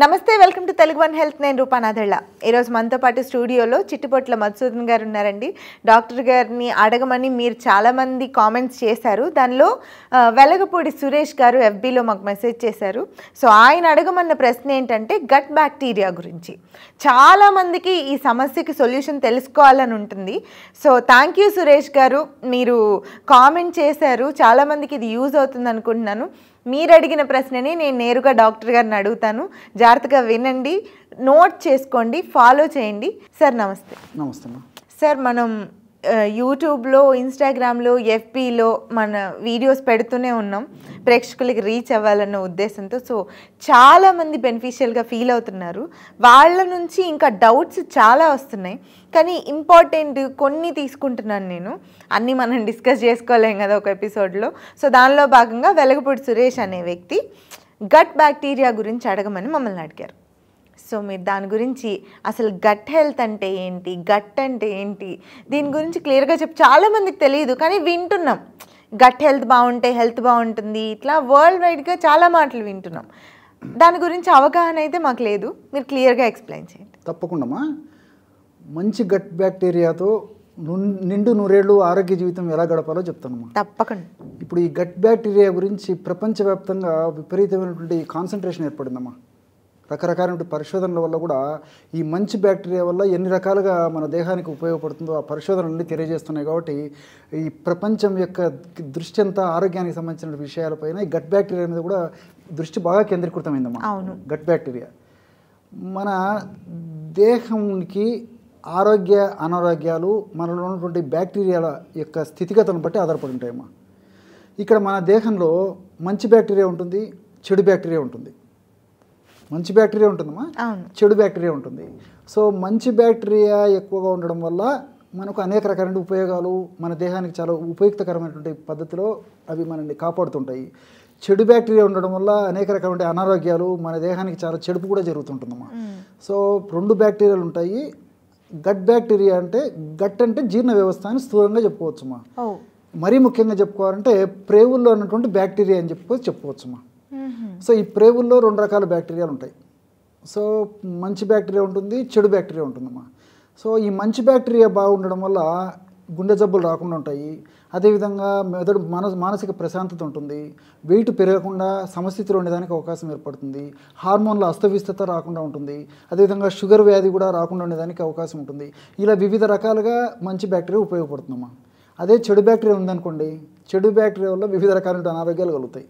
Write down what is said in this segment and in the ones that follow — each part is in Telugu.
నమస్తే, welcome to Telugu one health. నేను రూపానాథళ్ళ. ఈరోజు మనతో పాటు స్టూడియోలో చిట్టుపొట్ల మధుసూదన్ గారు ఉన్నారండి. డాక్టర్ గారిని అడగమని మీరు చాలామంది కామెంట్స్ చేశారు. దానిలో వెలగపూడి సురేష్ గారు FBలో మాకు మెసేజ్ చేశారు. సో ఆయన అడగమన్న ప్రశ్న ఏంటంటే గట్ బ్యాక్టీరియా గురించి. చాలామందికి ఈ సమస్యకి సొల్యూషన్ తెలుసుకోవాలని ఉంటుంది. సో థ్యాంక్ యూ సురేష్ గారు, మీరు కామెంట్ చేశారు. చాలామందికి ఇది యూజ్ అవుతుంది అనుకుంటున్నాను. మీరు అడిగిన ప్రశ్నని నేను నేరుగా డాక్టర్ గారిని అడుగుతాను. జాగ్రత్తగా వినండి, నోట్ చేసుకోండి, ఫాలో చేయండి. సార్ నమస్తే. నమస్తే సార్, మనం యూట్యూబ్లో, ఇన్స్టాగ్రామ్లో, FBలో మన వీడియోస్ పెడుతూనే ఉన్నాం ప్రేక్షకులకి రీచ్ అవ్వాలన్న ఉద్దేశంతో. సో చాలామంది బెనిఫిషియల్గా ఫీల్ అవుతున్నారు. వాళ్ళ నుంచి ఇంకా డౌట్స్ చాలా వస్తున్నాయి, కానీ ఇంపార్టెంట్ కొన్ని తీసుకుంటున్నాను నేను. అన్నీ మనం డిస్కస్ చేసుకోలేం కదా ఒక ఎపిసోడ్లో. సో దానిలో భాగంగా వెలగపూడి సురేష్ అనే వ్యక్తి గట్ బ్యాక్టీరియా గురించి అడగమని మమ్మల్ని అడిగారు. సో మీరు దాని గురించి, అసలు గట్ హెల్త్ అంటే ఏంటి, గట్ అంటే ఏంటి, దీని గురించి క్లియర్గా చెప్పి, చాలామందికి తెలియదు కానీ వింటున్నాం. గట్ హెల్త్ బాగుంటే హెల్త్ బాగుంటుంది, ఇట్లా వరల్డ్ వైడ్గా చాలా మాటలు వింటున్నాం. దాని గురించి అవగాహన అయితే మాకు లేదు. మీరు క్లియర్గా ఎక్స్ప్లెయిన్ చేయండి. తప్పకుండా. మంచి గట్ బ్యాక్టీరియాతో నిండు నూరేళ్ళు ఆరోగ్య జీవితం ఎలా గడపాలో చెప్తానమ్మా. తప్పకుండా. ఇప్పుడు ఈ గట్ బ్యాక్టీరియా గురించి ప్రపంచవ్యాప్తంగా విపరీతమైనటువంటి కాన్సన్ట్రేషన్ ఏర్పడిందమ్మా. రకరకాలైన పరిశోధనల వల్ల కూడా ఈ మంచి బ్యాక్టీరియా వల్ల ఎన్ని రకాలుగా మన దేహానికి ఉపయోగపడుతుందో ఆ పరిశోధనలన్నీ తెలియజేస్తున్నాయి. కాబట్టి ఈ ప్రపంచం యొక్క దృష్టి అంతా ఆరోగ్యానికి సంబంధించిన విషయాలపైన ఈ గట్ బ్యాక్టీరియా మీద కూడా దృష్టి బాగా కేంద్రీకృతమైందమ్మా. అవును. గట్ బ్యాక్టీరియా మన దేహానికి ఆరోగ్య అనారోగ్యాలు మనలో ఉన్నటువంటి బ్యాక్టీరియాల యొక్క స్థితిగతులను బట్టి ఆధారపడి ఉంటాయమ్మా. ఇక్కడ మన దేహంలో మంచి బ్యాక్టీరియా ఉంటుంది, చెడు బ్యాక్టీరియా ఉంటుంది. మంచి బ్యాక్టీరియా ఉంటుందమ్మా, చెడు బ్యాక్టీరియా ఉంటుంది. సో మంచి బ్యాక్టీరియా ఎక్కువగా ఉండడం వల్ల మనకు అనేక రకాలైన ఉపయోగాలు, మన దేహానికి చాలా ఉపయుక్తకరమైనటువంటి పద్ధతిలో అవి మనల్ని కాపాడుతుంటాయి. చెడు బ్యాక్టీరియా ఉండడం వల్ల అనేక రకాలైన అనారోగ్యాలు, మన దేహానికి చాలా చెడుపు కూడా జరుగుతుంటుందమ్మా. సో రెండు బ్యాక్టీరియాలు ఉంటాయి. గట్ బ్యాక్టీరియా అంటే, గట్ అంటే జీర్ణ వ్యవస్థ అని స్థూలంగా చెప్పుకోవచ్చుమా. మరీ ముఖ్యంగా చెప్పుకోవాలంటే ప్రేవుల్లో ఉన్నటువంటి బ్యాక్టీరియా అని చెప్పుకోవచ్చుమా. సో ఈ ప్రేవుల్లో రెండు రకాల బ్యాక్టీరియాలు ఉంటాయి. సో మంచి బ్యాక్టీరియా ఉంటుంది, చెడు బ్యాక్టీరియా ఉంటుందమ్మా. సో ఈ మంచి బ్యాక్టీరియా బాగుండడం వల్ల గుండె జబ్బులు రాకుండా ఉంటాయి. అదేవిధంగా మెదడు మానసిక ప్రశాంతత ఉంటుంది. వెయిట్ పెరగకుండా సమస్థితిలో ఉండేదానికి అవకాశం ఏర్పడుతుంది. హార్మోన్ల అస్తవ్యస్తత రాకుండా ఉంటుంది. అదేవిధంగా షుగర్ వ్యాధి కూడా రాకుండా ఉండేదానికి అవకాశం ఉంటుంది. ఇలా వివిధ రకాలుగా మంచి బ్యాక్టీరియా ఉపయోగపడుతుందమ్మా. అదే చెడు బ్యాక్టీరియా ఉందనుకోండి, చెడు బ్యాక్టీరియా వల్ల వివిధ రకాలైన అనారోగ్యాలు కలుగుతాయి.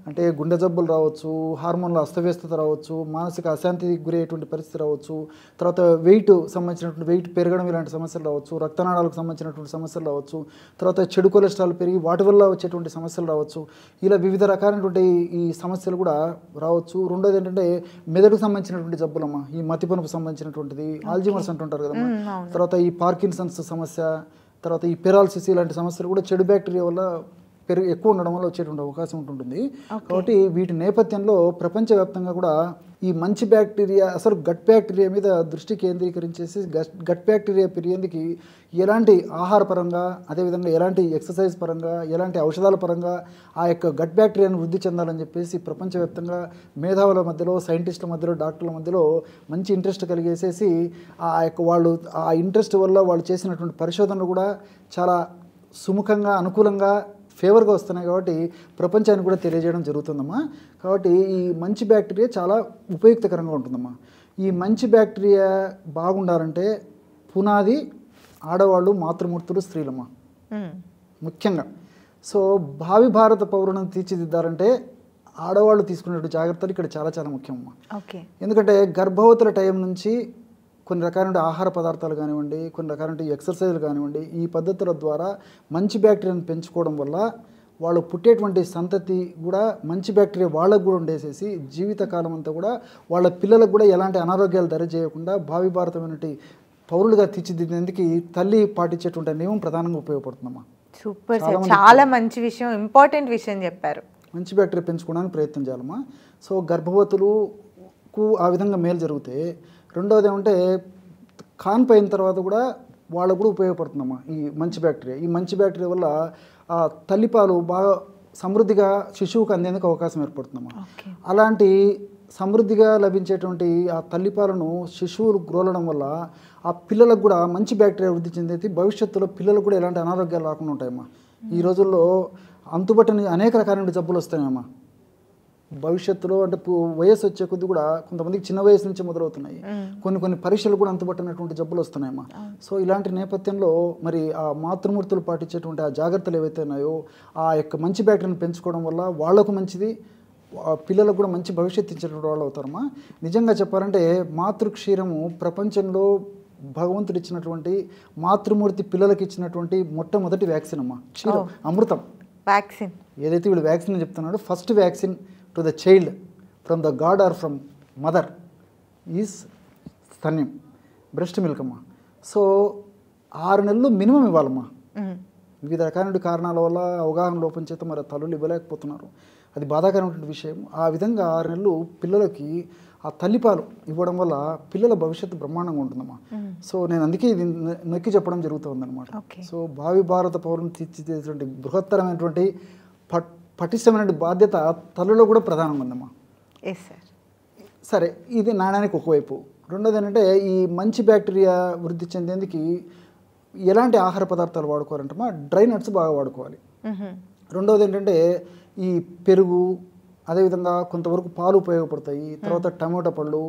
అంటే గుండె జబ్బులు రావచ్చు, హార్మోన్ల అస్తవ్యస్తత రావచ్చు, మానసిక అశాంతికి గురయ్యేటువంటి పరిస్థితి రావచ్చు, తర్వాత వెయిట్ సంబంధించినటువంటి వెయిట్ పెరగడం ఇలాంటి సమస్యలు రావచ్చు, రక్తనాళాలకు సంబంధించినటువంటి సమస్యలు రావచ్చు, తర్వాత చెడు కొలెస్ట్రాల్ పెరిగి వాటి వల్ల వచ్చేటువంటి సమస్యలు రావచ్చు. ఇలా వివిధ రకాలైనటువంటి ఈ సమస్యలు కూడా రావచ్చు. రెండోది ఏంటంటే మెదడుకు సంబంధించినటువంటి జబ్బులమ్మా, ఈ మతిపనుకు సంబంధించినటువంటిది, ఆల్జీమర్స్ అంటుంటారు కదమ్మా, తర్వాత ఈ పార్కిన్సన్స్ సమస్య, తర్వాత ఈ పెరాలసిస్ ఇలాంటి సమస్యలు కూడా చెడు బ్యాక్టీరియా వల్ల ఎక్కువ ఉండడం వల్ల వచ్చేటువంటి అవకాశం ఉంటుంది. కాబట్టి వీటి నేపథ్యంలో ప్రపంచవ్యాప్తంగా కూడా ఈ మంచి బ్యాక్టీరియా, అసలు గట్ బ్యాక్టీరియా మీద దృష్టి కేంద్రీకరించేసి గట్ బ్యాక్టీరియా పెరిగేందుకు ఎలాంటి ఆహార పరంగా, అదేవిధంగా ఎలాంటి ఎక్సర్సైజ్ పరంగా, ఎలాంటి ఔషధాల పరంగా ఆ యొక్క గట్ బ్యాక్టీరియాను వృద్ధి చెందాలని చెప్పేసి ప్రపంచవ్యాప్తంగా మేధావుల మధ్యలో, సైంటిస్టుల మధ్యలో, డాక్టర్ల మధ్యలో మంచి ఇంట్రెస్ట్ కలిగేసేసి ఆ యొక్క వాళ్ళు ఆ ఇంట్రెస్ట్ వల్ల వాళ్ళు చేసినటువంటి పరిశోధనలు కూడా చాలా సుముఖంగా, అనుకూలంగా, ఫేవర్గా వస్తున్నాయి. కాబట్టి ప్రపంచానికి కూడా తెలియజేయడం జరుగుతుందమ్మా. కాబట్టి ఈ మంచి బ్యాక్టీరియా చాలా ఉపయుక్తకరంగా ఉంటుందమ్మా. ఈ మంచి బ్యాక్టీరియా బాగుండాలంటే పునాది ఆడవాళ్ళు, మాతృమూర్తులు, స్త్రీలమ్మా ముఖ్యంగా. సో భావి భారత పౌరులను తీర్చిదిద్దారంటే ఆడవాళ్ళు తీసుకునే జాగ్రత్తలు ఇక్కడ చాలా చాలా ముఖ్యమమ్మా. ఎందుకంటే గర్భవతుల టైం నుంచి కొన్ని రకాలైన ఆహార పదార్థాలు కానివ్వండి, కొన్ని రకాలైన ఎక్సర్సైజ్లు కానివ్వండి, ఈ పద్ధతుల ద్వారా మంచి బ్యాక్టీరియాను పెంచుకోవడం వల్ల వాళ్ళు పుట్టేటువంటి సంతతి కూడా మంచి బ్యాక్టీరియా వాళ్ళకు కూడా ఉండేసేసి జీవితకాలం అంతా కూడా వాళ్ళ పిల్లలకు కూడా ఎలాంటి అనారోగ్యాలు దరిచేయకుండా భావి భారతమైనటువంటి పౌరులుగా తీర్చిదిద్దేందుకు తల్లి పాటించేటువంటి నియమం ప్రధానంగా ఉపయోగపడుతుందమ్మా. సూపర్ సార్, చాలా మంచి విషయం, ఇంపార్టెంట్ విషయం చెప్పారు. మంచి బ్యాక్టీరియా పెంచుకోవడానికి ప్రయత్నం చేయాలమ్మా. సో గర్భవతులకు ఆ విధంగా మేలు జరిగితే, రెండవది ఏమంటే కాన్పైన తర్వాత కూడా వాళ్ళకు కూడా ఉపయోగపడుతుందమ్మా ఈ మంచి బ్యాక్టీరియా. ఈ మంచి బ్యాక్టీరియా వల్ల తల్లిపాలు బాగా సమృద్ధిగా శిశువుకు అందేందుకు అవకాశం ఏర్పడుతుందమ్మా. అలాంటి సమృద్ధిగా లభించేటువంటి ఆ తల్లిపాలను శిశువులు గ్రోలడం వల్ల ఆ పిల్లలకు కూడా మంచి బ్యాక్టీరియా వృద్ధి చెందేది భవిష్యత్తులో పిల్లలకు కూడా ఎలాంటి అనారోగ్యాలు రాకుండా ఉంటాయమ్మా. ఈ రోజుల్లో అంతుబట్టని అనేక రకాలైన జబ్బులు వస్తాయమ్మా. భవిష్యత్తులో అంటే వయసు వచ్చే కొద్ది కూడా కొంతమందికి చిన్న వయసు నుంచి మొదలవుతున్నాయి. కొన్ని పరీక్షలు కూడా అంతుబట్టనటువంటి జబ్బులు వస్తున్నాయమ్మా. సో ఇలాంటి నేపథ్యంలో మరి ఆ మాతృమూర్తులు పాటించేటువంటి ఆ జాగ్రత్తలు ఏవైతే ఉన్నాయో ఆ యొక్క మంచి బ్యాక్టీరియాను పెంచుకోవడం వల్ల వాళ్లకు మంచిది, పిల్లలకు కూడా మంచి భవిష్యత్తు ఇచ్చేటువంటి వాళ్ళు అవుతారమ్మా. నిజంగా చెప్పాలంటే మాతృక్షీరము ప్రపంచంలో భగవంతుడు ఇచ్చినటువంటి మాతృమూర్తి పిల్లలకి ఇచ్చినటువంటి మొట్టమొదటి వ్యాక్సిన్ అమ్మా. క్షీరం అమృతం వ్యాక్సిన్ ఏదైతే వీళ్ళు వ్యాక్సిన్ అని చెప్తున్నాడో first vaccine to the child from the god or from mother is స్తన్యం, బ్రెస్ట్ మిల్క్ అమ్మా. సో 6 నెలలు మినిమం ఇవ్వాలమ్మా. వివిధ రకాల కారణాల వల్ల అవగాహన లోపం చేత మరి తల్లులు ఇవ్వలేకపోతున్నారు. అది బాధాకరమైనటువంటి విషయం. ఆ విధంగా 6 నెలలు పిల్లలకి ఆ తల్లిపాలు ఇవ్వడం వల్ల పిల్లల భవిష్యత్తు బ్రహ్మాండంగా ఉంటుందమ్మా. సో నేను అందుకే ఇది నొక్కి చెప్పడం జరుగుతుందన్నమాట. సో భావి భారత పౌరులను తీర్చిదిద్దేటువంటి బృహత్తరమైనటువంటి పటిష్టమైన బాధ్యత తల్లులో కూడా ప్రధానంగా ఉందమ్మా. సరే, ఇది నాణానికి ఒకవైపు. రెండోది ఏంటంటే ఈ మంచి బ్యాక్టీరియా వృద్ధి చెందేందుకు ఎలాంటి ఆహార పదార్థాలు వాడుకోవాలంటమ్మా, డ్రై నట్స్ బాగా వాడుకోవాలి. రెండోది ఏంటంటే ఈ పెరుగు, అదేవిధంగా కొంతవరకు పాలు ఉపయోగపడతాయి. తర్వాత టమాటా పళ్ళు,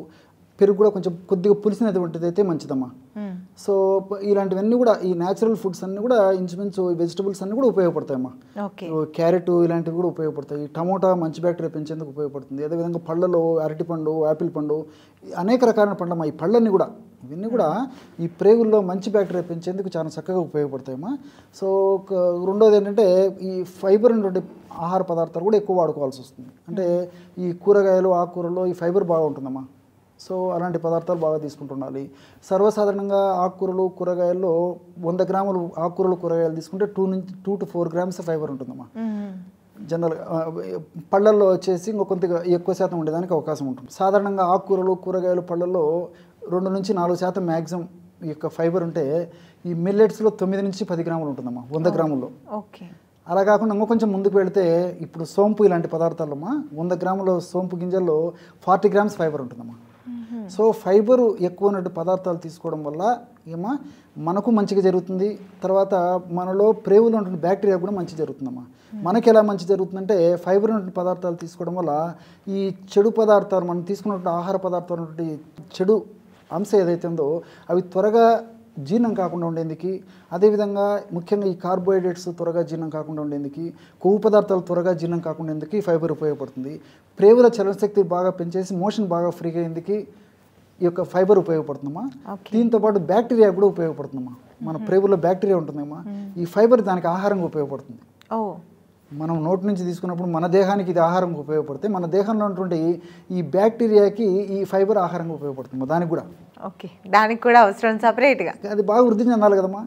పెరుగు కూడా కొంచెం కొద్దిగా పులిసినటువంటిది అయితే మంచిదమ్మా. సో ఇలాంటివన్నీ కూడా ఈ న్యాచురల్ ఫుడ్స్ అన్నీ కూడా ఇంచుమించు వెజిటబుల్స్ అన్నీ కూడా ఉపయోగపడతాయమ్మా. క్యారెట్ ఇలాంటివి కూడా ఉపయోగపడతాయి. టమోటా మంచి బ్యాక్టీరియా పెంచేందుకు ఉపయోగపడుతుంది. అదేవిధంగా పళ్ళలో అరటిపండు, యాపిల్ పండు, అనేక రకాల పండ్లమ్మా. ఈ పళ్ళన్నీ కూడా ఇవన్నీ కూడా ఈ ప్రేగుల్లో మంచి బ్యాక్టీరియా పెంచేందుకు చాలా చక్కగా ఉపయోగపడతాయమ్మా. సో రెండోది ఏంటంటే ఈ ఫైబర్ ఉన్నటువంటి ఆహార పదార్థాలు కూడా ఎక్కువ వాడుకోవాల్సి వస్తుంది. అంటే ఈ కూరగాయలు, ఆకుకూరల్లో ఈ ఫైబర్ బాగా ఉంటుందమ్మా. సో అలాంటి పదార్థాలు బాగా తీసుకుంటుండాలి. సర్వసాధారణంగా ఆకుకూరలు, కూరగాయల్లో 100 గ్రాములు ఆకుకూరలు, కూరగాయలు తీసుకుంటే 2 to 4 గ్రామ్స్ ఫైబర్ ఉంటుందమ్మా. జనరల్గా పళ్ళల్లో వచ్చేసి ఇంకో కొద్దిగా ఎక్కువ శాతం ఉండేదానికి అవకాశం ఉంటుంది. సాధారణంగా ఆకుకూరలు, కూరగాయలు, పళ్ళల్లో 2 నుంచి 4% మ్యాక్సిమం ఈ యొక్క ఫైబర్ ఉంటే ఈ మిల్లెట్స్లో 9 నుంచి 10 గ్రాములు ఉంటుందమ్మా 100 గ్రాముల్లో. అలా కాకుండా ఇంకో కొంచెం ముందుకు వెళితే ఇప్పుడు సోంపు ఇలాంటి పదార్థాలమ్మా 100 గ్రాముల సోంపు గింజల్లో 40 గ్రామ్స్ ఫైబర్ ఉంటుందమ్మా. సో ఫైబరు ఎక్కువ ఉన్నట్టు పదార్థాలు తీసుకోవడం వల్ల ఏమో మనకు మంచిగా జరుగుతుంది. తర్వాత మనలో ప్రేగులో ఉన్నటువంటి బ్యాక్టీరియా కూడా మంచి జరుగుతుందమ్మా. మనకి ఎలా మంచి జరుగుతుందంటే ఫైబర్ ఉన్నటువంటి పదార్థాలు తీసుకోవడం వల్ల ఈ చెడు పదార్థాలు మనం తీసుకున్నటువంటి ఆహార పదార్థాలు ఉన్నటువంటి చెడు అంశం ఏదైతే ఉందో అవి త్వరగా జీర్ణం కాకుండా ఉండేందుకు, అదేవిధంగా ముఖ్యంగా ఈ కార్బోహైడ్రేట్స్ త్వరగా జీర్ణం కాకుండా ఉండేందుకు, కొవ్వు పదార్థాలు త్వరగా జీర్ణం కాకుండా ఉండేందుకు ఈ ఫైబర్ ఉపయోగపడుతుంది. ప్రేగుల చలనశక్తి బాగా పెంచేసి మోషన్ బాగా ఫ్రీగా అయ్యేందుకు ఈ యొక్క ఫైబర్ ఉపయోగపడుతుందమ్మా. దీంతోపాటు బ్యాక్టీరియా కూడా ఉపయోగపడుతుందమ్మా. మన ప్రేగుల్లో బ్యాక్టీరియా ఉంటుందమ్మా. ఈ ఫైబర్ దానికి ఆహారంగా ఉపయోగపడుతుంది. మనం నోటి నుంచి తీసుకున్నప్పుడు మన దేహానికి ఇది ఆహారంగా ఉపయోగపడితే మన దేహంలో ఉన్నటువంటి ఈ బ్యాక్టీరియాకి ఈ ఫైబర్ ఆహారంగా ఉపయోగపడుతుంది. దానికి కూడా దానికి కూడా అవసరం సపరేట్గా అది బాగా వృద్ధి చెందాలి కదమ్మా.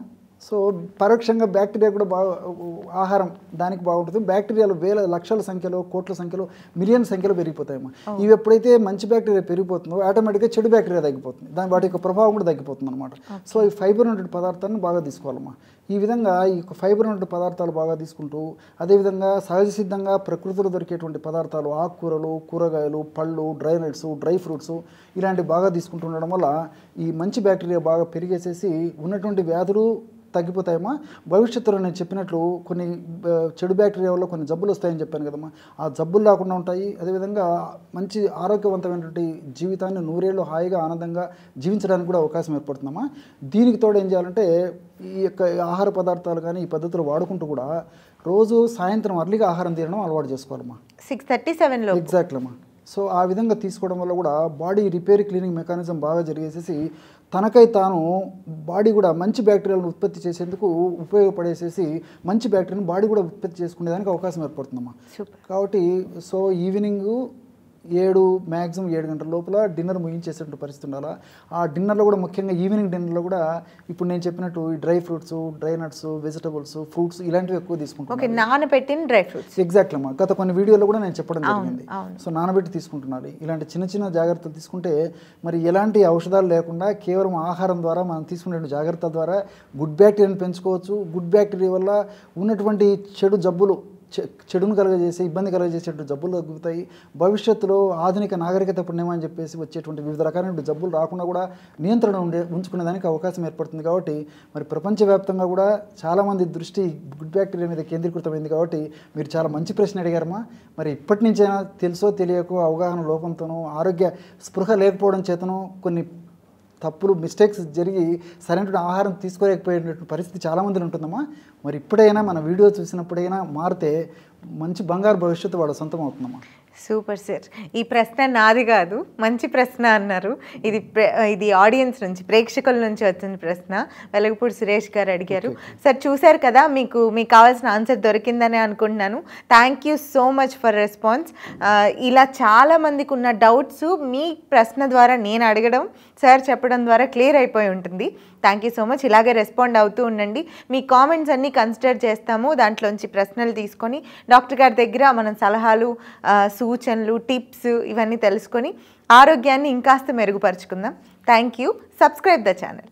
సో పరోక్షంగా బ్యాక్టీరియా కూడా బాగా ఆహారం దానికి బాగుంటుంది. బ్యాక్టీరియాలు వేల లక్షల సంఖ్యలో, కోట్ల సంఖ్యలో, మిలియన్ సంఖ్యలో పెరిగిపోతాయమ్మా. ఇవి ఎప్పుడైతే మంచి బ్యాక్టీరియా పెరిగిపోతుందో ఆటోమేటిక్గా చెడు బ్యాక్టీరియా తగ్గిపోతుంది. వాటి యొక్క ప్రభావం కూడా తగ్గిపోతుంది అనమాట. సో ఈ ఫైబర్ ఉన్నటువంటి పదార్థాలను బాగా తీసుకోవాలమ్మా. ఈ విధంగా ఈ ఫైబర్ ఉన్నటువంటి పదార్థాలు బాగా తీసుకుంటూ, అదేవిధంగా సహజ సిద్ధంగా ప్రకృతిలో దొరికేటువంటి పదార్థాలు, ఆకుకూరలు, కూరగాయలు, పళ్ళు, డ్రై నట్స్, డ్రై ఫ్రూట్స్ ఇలాంటివి బాగా తీసుకుంటుండడం వల్ల ఈ మంచి బ్యాక్టీరియా బాగా పెరిగేసేసి ఉన్నటువంటి వ్యాధులు తగ్గిపోతాయమ్మా. భవిష్యత్తులో నేను చెప్పినట్లు కొన్ని చెడు బ్యాక్టీరియా వల్ల కొన్ని జబ్బులు వస్తాయని చెప్పాను కదమ్మా. ఆ జబ్బులు లేకుండా ఉంటాయి. అదేవిధంగా మంచి ఆరోగ్యవంతమైనటువంటి జీవితాన్ని 100 ఏళ్ళు హాయిగా ఆనందంగా జీవించడానికి కూడా అవకాశం ఏర్పడుతుందమ్మా. దీనికి తోడు ఏం చేయాలంటే ఈ యొక్క ఆహార పదార్థాలు కానీ ఈ పద్ధతులు వాడుకుంటూ కూడా రోజు సాయంత్రం అర్లీగా ఆహారం తినడం అలవాటు చేసుకోవాలమ్మా. 6:37 ఎగ్జాక్ట్లీ అమ్మా. సో ఆ విధంగా తీసుకోవడం వల్ల కూడా బాడీ రిపేర్ క్లీనింగ్ మెకానిజం బాగా జరిగేసేసి తనకై తాను బాడీ కూడా మంచి బ్యాక్టీరియాలను ఉత్పత్తి చేసేందుకు ఉపయోగపడేసేసి మంచి బ్యాక్టీరియాను బాడీ కూడా ఉత్పత్తి చేసుకునేదానికి అవకాశం ఏర్పడుతుందమ్మా. కాబట్టి సో ఈవినింగ్ 7 మ్యాక్సిమం 7 గంటల లోపల డిన్నర్ ముగించేసేటువంటి పరిస్థితి ఉండాలి. ఆ డిన్నర్లో కూడా ముఖ్యంగా ఈవినింగ్ డిన్నర్లో కూడా ఇప్పుడు నేను చెప్పినట్టు ఈ dry fruits, dry nuts, vegetables, fruits ఇలాంటివి ఎక్కువ తీసుకుంటున్నాను. నానబెట్టిన డ్రై ఫ్రూట్స్ ఎగ్జాక్ట్లీ అమ్మా. గత కొన్ని వీడియోలో కూడా నేను చెప్పడం జరిగింది. సో నానబెట్టి తీసుకుంటున్నాను. ఇలాంటి చిన్న చిన్న జాగ్రత్తలు తీసుకుంటే మరి ఎలాంటి ఔషధాలు లేకుండా కేవలం ఆహారం ద్వారా మనం తీసుకునే జాగ్రత్తల ద్వారా గుడ్ బ్యాక్టీరియాని పెంచుకోవచ్చు. గుడ్ బ్యాక్టీరియా వల్ల ఉన్నటువంటి చెడు జబ్బులు, చెడును కలుగజేసి ఇబ్బంది కలుగజేసేటువంటి జబ్బులు తగ్గుతాయి. భవిష్యత్తులో ఆధునిక నాగరికత పుణ్యమా అని చెప్పేసి వచ్చేటువంటి వివిధ రకాలైన జబ్బులు రాకుండా కూడా నియంత్రణ ఉంచుకునేదానికి అవకాశం ఏర్పడుతుంది. కాబట్టి మరి ప్రపంచవ్యాప్తంగా కూడా చాలామంది దృష్టి గుడ్ బ్యాక్టీరియా మీద కేంద్రీకృతమైంది. కాబట్టి మీరు చాలా మంచి ప్రశ్న అడిగారమ్మా. మరి ఇప్పటి నుంచైనా తెలుసో తెలియకో అవగాహన లోపంతోనో ఆరోగ్య స్పృహ లేకపోవడం చేతనో కొన్ని తప్పులు మిస్టేక్స్ జరిగి సరైన ఆహారం తీసుకోలేకపోయేటువంటి పరిస్థితి చాలామందిలో ఉంటుందమ్మా. మరి ఇప్పుడైనా మన వీడియో చూసినప్పుడైనా మారితే మంచి బంగారు భవిష్యత్తు వాడు సొంతం అవుతుందమ్మా. Super sir. ఈ ప్రశ్న నాది కాదు, మంచి ప్రశ్న అన్నారు. ఇది ఆడియన్స్ నుంచి, ప్రేక్షకుల నుంచి వచ్చిన ప్రశ్న. వెలగపూడి సురేష్ గారు అడిగారు. సార్ చూశారు కదా, మీకు కావాల్సిన ఆన్సర్ దొరికిందని అనుకుంటున్నాను. Thank you so much for response. ఇలా చాలామందికి ఉన్న డౌట్స్ మీ ప్రశ్న ద్వారా నేను అడగడం, సార్ చెప్పడం ద్వారా క్లియర్ అయిపోయి ఉంటుంది. Thank you so much. ఇలాగే రెస్పాండ్ అవుతూ ఉండండి. మీ కామెంట్స్ అన్నీ కన్సిడర్ చేస్తాము. దాంట్లోంచి ప్రశ్నలు తీసుకొని డాక్టర్ గారి దగ్గర మనం సలహాలు, సూచనలు, టిప్స్ ఇవన్నీ తెలుసుకొని ఆరోగ్యాన్ని ఇంకాస్త మెరుగుపరుచుకుందాం. Thank you. Subscribe the channel.